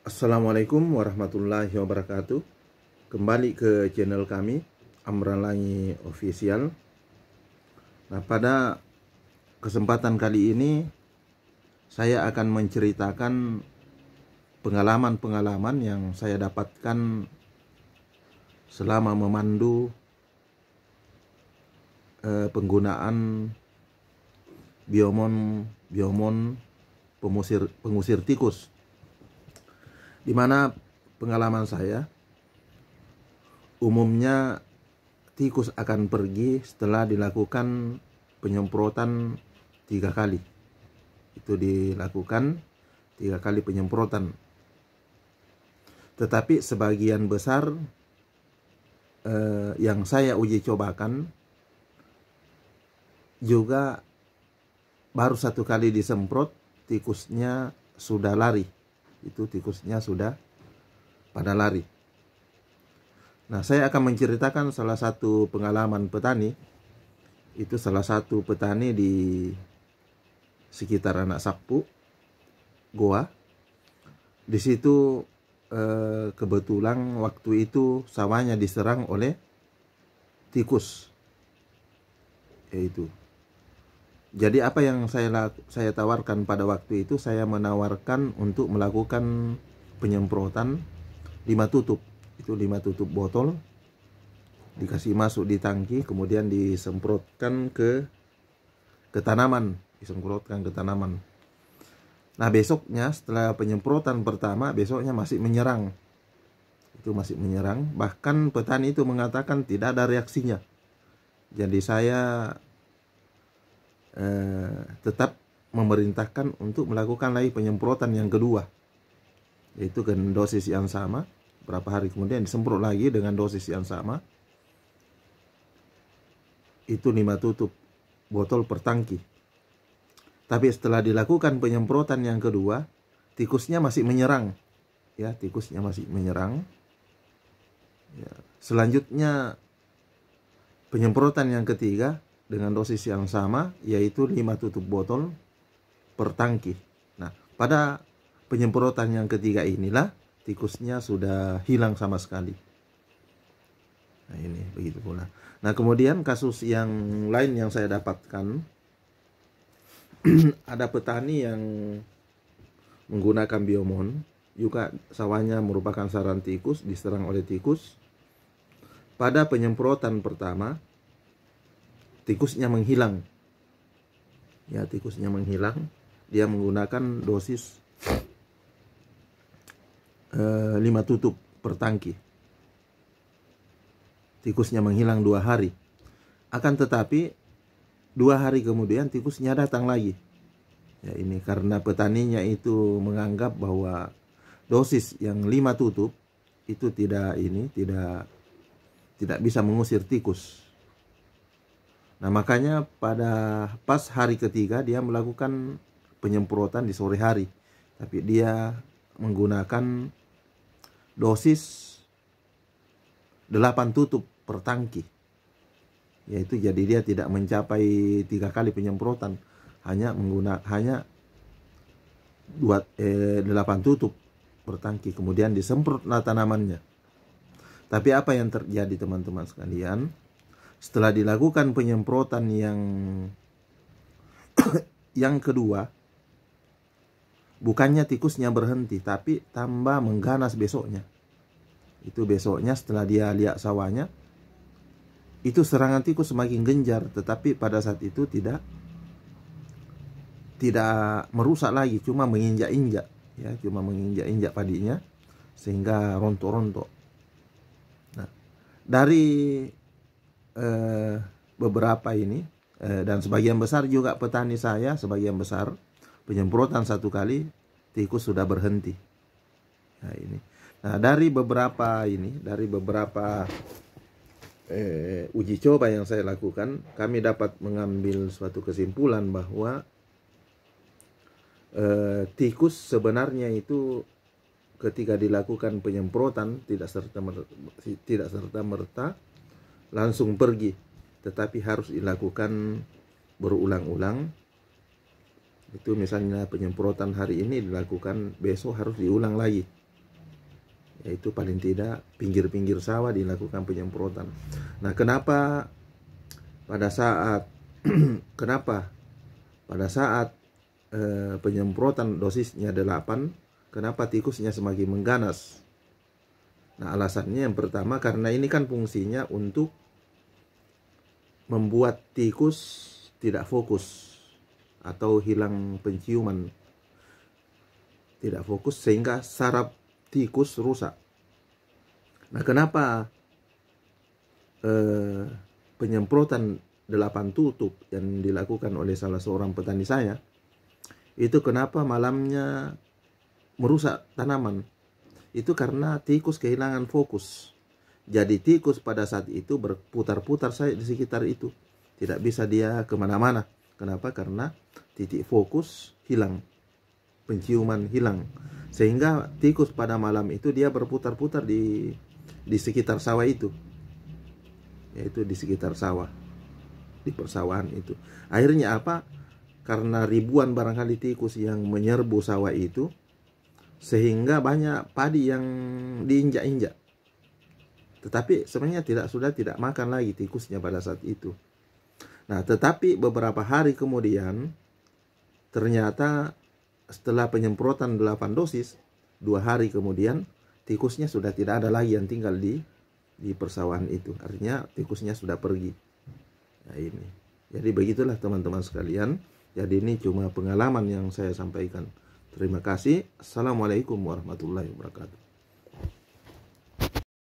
Assalamualaikum warahmatullahi wabarakatuh. Kembali ke channel kami, Amralangi Official. Nah, pada kesempatan kali ini saya akan menceritakan pengalaman-pengalaman yang saya dapatkan selama memandu penggunaan biomon pengusir tikus. Di mana pengalaman saya, umumnya tikus akan pergi setelah dilakukan penyemprotan 3 kali. Itu dilakukan 3 kali penyemprotan. Tetapi sebagian besar yang saya uji cobakan juga baru 1 kali disemprot, tikusnya sudah lari. Itu tikusnya sudah pada lari. Nah, saya akan menceritakan salah satu pengalaman petani. Itu salah satu petani di sekitar Anak Sapu, Goa. Di situ kebetulan waktu itu sawahnya diserang oleh tikus. Yaitu. Jadi apa yang saya tawarkan pada waktu itu, saya menawarkan untuk melakukan penyemprotan 5 tutup. Itu 5 tutup botol dikasih masuk di tangki, kemudian disemprotkan ke tanaman, Nah, besoknya setelah penyemprotan pertama, besoknya masih menyerang. Itu masih menyerang, bahkan petani itu mengatakan tidak ada reaksinya. Jadi saya tetap memerintahkan untuk melakukan lagi penyemprotan yang kedua, yaitu dengan dosis yang sama. Berapa hari kemudian disemprot lagi dengan dosis yang sama. Itu 5 tutup botol per tangki. Tapi setelah dilakukan penyemprotan yang kedua, tikusnya masih menyerang. Ya, tikusnya masih menyerang. Ya. Selanjutnya penyemprotan yang ketiga dengan dosis yang sama, yaitu 5 tutup botol per tangki. Nah, pada penyemprotan yang ketiga inilah tikusnya sudah hilang sama sekali. Nah, ini begitu pula. Nah, kemudian kasus yang lain yang saya dapatkan, ada petani yang menggunakan biomon, juga sawahnya merupakan sarang tikus, diserang oleh tikus. Pada penyemprotan pertama, tikusnya menghilang. Ya, tikusnya menghilang. Dia menggunakan dosis 5 tutup per tangki. Tikusnya menghilang 2 hari. Akan tetapi 2 hari kemudian tikusnya datang lagi. Ya, ini karena petaninya itu menganggap bahwa dosis yang 5 tutup itu tidak bisa mengusir tikus. Nah, makanya pas hari ketiga dia melakukan penyemprotan di sore hari. Tapi dia menggunakan dosis 8 tutup per tangki. Yaitu jadi dia tidak mencapai 3 kali penyemprotan. Hanya 8 tutup per tangki. Kemudian disemprotlah tanamannya. Tapi apa yang terjadi, teman-teman sekalian? Setelah dilakukan penyemprotan yang kedua, bukannya tikusnya berhenti, tapi tambah mengganas besoknya. Itu besoknya setelah dia lihat sawahnya, itu serangan tikus semakin genjar. Tetapi pada saat itu tidak merusak lagi, cuma menginjak-injak. Ya, cuma menginjak-injak padinya sehingga rontok-rontok. Nah, dari beberapa ini dan sebagian besar juga petani saya, sebagian besar penyemprotan 1 kali tikus sudah berhenti. Nah, ini. Nah, dari beberapa uji coba yang saya lakukan, kami dapat mengambil suatu kesimpulan bahwa tikus sebenarnya itu ketika dilakukan penyemprotan tidak serta-merta langsung pergi, tetapi harus dilakukan berulang-ulang Itu misalnya penyemprotan hari ini dilakukan, besok harus diulang lagi. Yaitu paling tidak pinggir-pinggir sawah dilakukan penyemprotan. Nah, kenapa pada saat penyemprotan dosisnya 8, kenapa tikusnya semakin mengganas? Nah, alasannya yang pertama karena ini kan fungsinya untuk membuat tikus tidak fokus atau hilang penciuman, tidak fokus sehingga saraf tikus rusak. Nah, kenapa penyemprotan 8 tutup yang dilakukan oleh salah seorang petani saya itu kenapa malamnya merusak tanaman? Itu karena tikus kehilangan fokus. Jadi tikus pada saat itu berputar-putar saja di sekitar itu, tidak bisa dia kemana-mana. Kenapa? Karena titik fokus hilang, penciuman hilang, sehingga tikus pada malam itu dia berputar-putar di sekitar sawah itu, yaitu di sekitar sawah, di persawahan itu. Akhirnya apa? Karena ribuan barangkali tikus yang menyerbu sawah itu, sehingga banyak padi yang diinjak-injak. Tetapi sebenarnya sudah tidak makan lagi tikusnya pada saat itu. Nah, tetapi beberapa hari kemudian ternyata setelah penyemprotan 8 dosis, 2 hari kemudian tikusnya sudah tidak ada lagi yang tinggal di persawahan itu. Artinya tikusnya sudah pergi. Nah, ini. Jadi begitulah teman-teman sekalian. Jadi ini cuma pengalaman yang saya sampaikan. Terima kasih. Assalamualaikum warahmatullahi wabarakatuh.